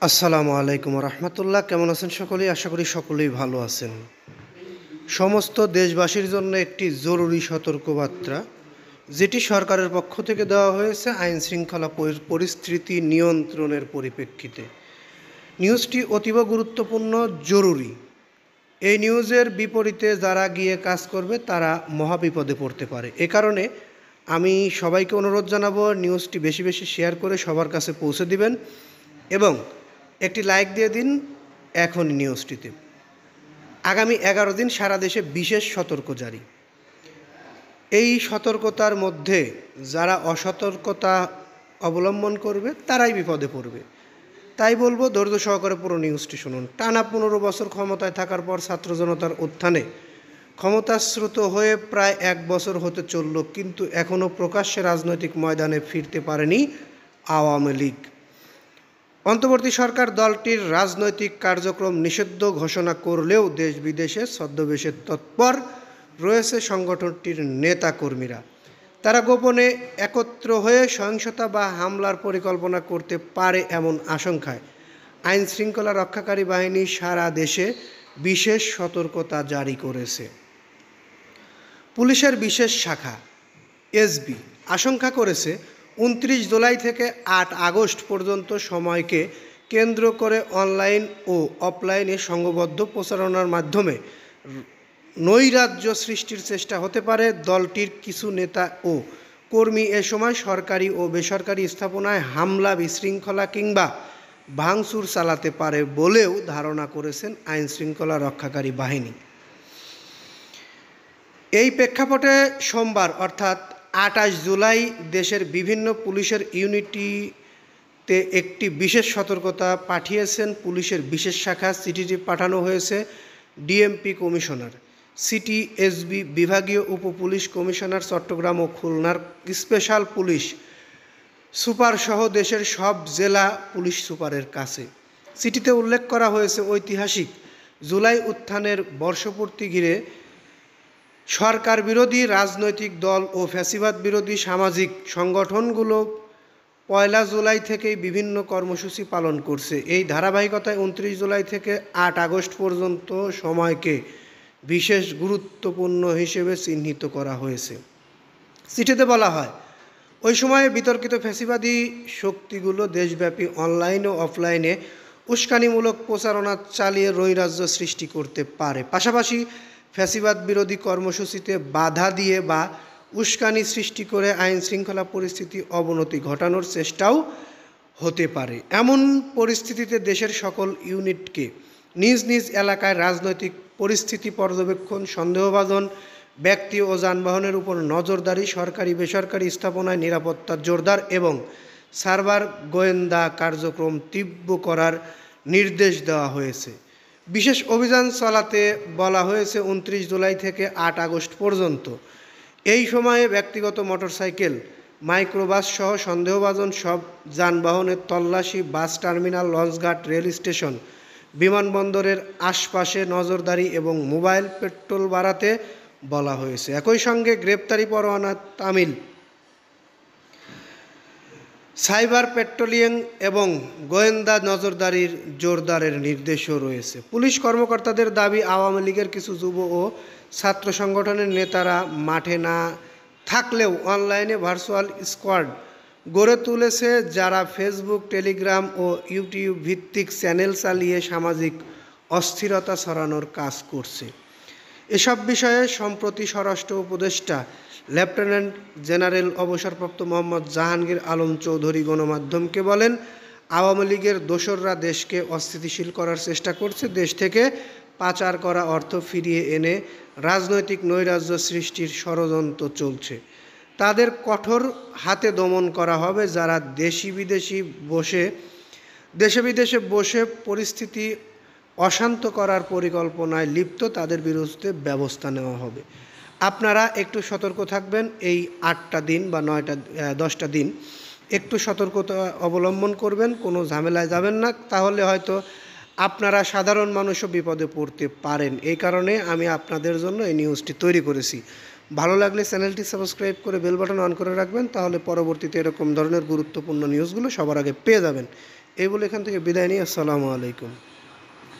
আসসালামু আলাইকুম রহমতুল্লাহ। কেমন আছেন সকলেই? আশা করি সকলেই ভালো আছেন। সমস্ত দেশবাসীর জন্য একটি জরুরি সতর্কবার্তা, যেটি সরকারের পক্ষ থেকে দেওয়া হয়েছে আইন শৃঙ্খলা পরিস্থিতি নিয়ন্ত্রণের পরিপ্রেক্ষিতে। নিউজটি অতীব গুরুত্বপূর্ণ, জরুরি। এই নিউজের বিপরীতে যারা গিয়ে কাজ করবে তারা মহাবিপদে পড়তে পারে। এ কারণে আমি সবাইকে অনুরোধ জানাবো, নিউজটি বেশি বেশি শেয়ার করে সবার কাছে পৌঁছে দিবেন এবং একটি লাইক দিয়ে দিন এখনই নিউজটিতে। আগামী 11 দিন সারা দেশে বিশেষ সতর্ক জারি। এই সতর্কতার মধ্যে যারা অসতর্কতা অবলম্বন করবে তারাই বিপদে পড়বে। তাই বলবো, ধৈর্য সহকারে পুরো নিউজটি শুনুন। টানা 15 বছর ক্ষমতায় থাকার পর ছাত্র জনতার উত্থানে ক্ষমতাশ্রুত হয়ে প্রায় 1 বছর হতে চলল, কিন্তু এখনও প্রকাশ্যে রাজনৈতিক ময়দানে ফিরতে পারেনি আওয়ামী লীগ। অন্তর্বর্তী সরকার দলটির রাজনৈতিক কার্যক্রম নিষিদ্ধ ঘোষণা করলেও দেশ বিদেশে ছদ্মবেশে তৎপর রয়েছে সংগঠনটির নেতাকর্মীরা। তারা গোপনে একত্র হয়ে সহিংসতা বা হামলার পরিকল্পনা করতে পারে এমন আশঙ্কায় আইন শৃঙ্খলা রক্ষাকারী বাহিনী সারা দেশে বিশেষ সতর্কতা জারি করেছে। পুলিশের বিশেষ শাখা এসবি আশঙ্কা করেছে 29 জুলাই থেকে 8 আগস্ট পর্যন্ত সময়কে কেন্দ্র করে অনলাইন ও অফলাইনে সংঘবদ্ধ প্রচারণার মাধ্যমে নৈরাজ্য সৃষ্টির চেষ্টা হতে পারে। দলটির কিছু নেতা ও কর্মী এ সময় সরকারি ও বেসরকারি স্থাপনায় হামলা, বিশৃঙ্খলা কিংবা ভাঙচুর চালাতে পারে বলেও ধারণা করেছেন আইন শৃঙ্খলা রক্ষাকারী বাহিনী। এই প্রেক্ষাপটে সোমবার অর্থাৎ 28 জুলাই দেশের বিভিন্ন পুলিশের ইউনিটিতে একটি বিশেষ সতর্কতা পাঠিয়েছেন পুলিশের বিশেষ শাখা। চিঠিটি পাঠানো হয়েছে ডিএমপি কমিশনার, সিটি এসবি বিভাগীয় উপপুলিশ কমিশনার, চট্টগ্রাম ও খুলনার স্পেশাল পুলিশ সুপারসহ দেশের সব জেলা পুলিশ সুপারের কাছে। চিঠিতে উল্লেখ করা হয়েছে, ঐতিহাসিক জুলাই উত্থানের বর্ষপূর্তি ঘিরে সরকার বিরোধী রাজনৈতিক দল ও ফ্যাসিবাদ বিরোধী সামাজিক সংগঠনগুলো 1 জুলাই থেকেই বিভিন্ন কর্মসূচি পালন করছে। এই ধারাবাহিকতায় 29 জুলাই থেকে 8 আগস্ট পর্যন্ত সময়কে বিশেষ গুরুত্বপূর্ণ হিসেবে চিহ্নিত করা হয়েছে। চিঠিতে বলা হয়, ওই সময়ে বিতর্কিত ফ্যাসিবাদী শক্তিগুলো দেশব্যাপী অনলাইন ও অফলাইনে উস্কানিমূলক প্রচারণা চালিয়ে নৈরাজ্য সৃষ্টি করতে পারে। পাশাপাশি ফ্যাসিবাদ বিরোধী কর্মসূচিতে বাধা দিয়ে বা উস্কানি সৃষ্টি করে আইন শৃঙ্খলা পরিস্থিতি অবনতি ঘটানোর চেষ্টাও হতে পারে। এমন পরিস্থিতিতে দেশের সকল ইউনিটকে নিজ নিজ এলাকায় রাজনৈতিক পরিস্থিতি পর্যবেক্ষণ, সন্দেহভাজন ব্যক্তি ও যানবাহনের উপর নজরদারি, সরকারি বেসরকারি স্থাপনায় নিরাপত্তা জোরদার এবং সার্ভার গোয়েন্দা কার্যক্রম তীব্র করার নির্দেশ দেওয়া হয়েছে। বিশেষ অভিযান চালাতে বলা হয়েছে 29 জুলাই থেকে 8 আগস্ট পর্যন্ত। এই সময়ে ব্যক্তিগত মোটরসাইকেল, মাইক্রোবাস সহ সন্দেহভাজন সব যানবাহনের তল্লাশি, বাস টার্মিনাল, লঞ্চঘাট, রেল স্টেশন, বিমানবন্দরের আশপাশে নজরদারি এবং মোবাইল পেট্রোল বাড়াতে বলা হয়েছে। একই সঙ্গে গ্রেপ্তারি পরোয়ানা তামিল, সাইবার পেট্রোলিং এবং গোয়েন্দা নজরদারির জোরদারের নির্দেশও রয়েছে। পুলিশ কর্মকর্তাদের দাবি, আওয়ামী লীগের কিছু যুব ও ছাত্র সংগঠনের নেতারা মাঠে না থাকলেও অনলাইনে ভার্চুয়াল স্কোয়াড গড়ে তুলেছে, যারা ফেসবুক, টেলিগ্রাম ও ইউটিউব ভিত্তিক চ্যানেল চালিয়ে সামাজিক অস্থিরতা ছড়ানোর কাজ করছে। এসব বিষয়ে সম্প্রতি স্বরাষ্ট্র উপদেষ্টা লেফটেন্যান্ট জেনারেল অবসরপ্রাপ্ত মোহাম্মদ জাহাঙ্গীর আলম চৌধুরী গণমাধ্যমকে বলেন, আওয়ামী লীগের দোসররা দেশকে অস্থিতিশীল করার চেষ্টা করছে। দেশ থেকে পাচার করা অর্থ ফিরিয়ে এনে রাজনৈতিক নৈরাজ্য সৃষ্টির ষড়যন্ত্র চলছে। তাদের কঠোর হাতে দমন করা হবে। যারা দেশে বিদেশে বসে পরিস্থিতি অশান্ত করার পরিকল্পনায় লিপ্ত, তাদের বিরুদ্ধে ব্যবস্থা নেওয়া হবে। আপনারা একটু সতর্ক থাকবেন। এই 8টা দিন বা 10টা দিন একটু সতর্কতা অবলম্বন করবেন, কোনো ঝামেলায় যাবেন না, তাহলে হয়তো আপনারা সাধারণ মানুষও বিপদে পড়তে পারেন। এই কারণে আমি আপনাদের জন্য এই নিউজটি তৈরি করেছি। ভালো লাগলে চ্যানেলটি সাবস্ক্রাইব করে বেল বাটন অন করে রাখবেন, তাহলে পরবর্তীতে এরকম ধরনের গুরুত্বপূর্ণ নিউজগুলো সবার আগে পেয়ে যাবেন। এই বলে এখান থেকে বিদায় নিই। আসসালামু আলাইকুম।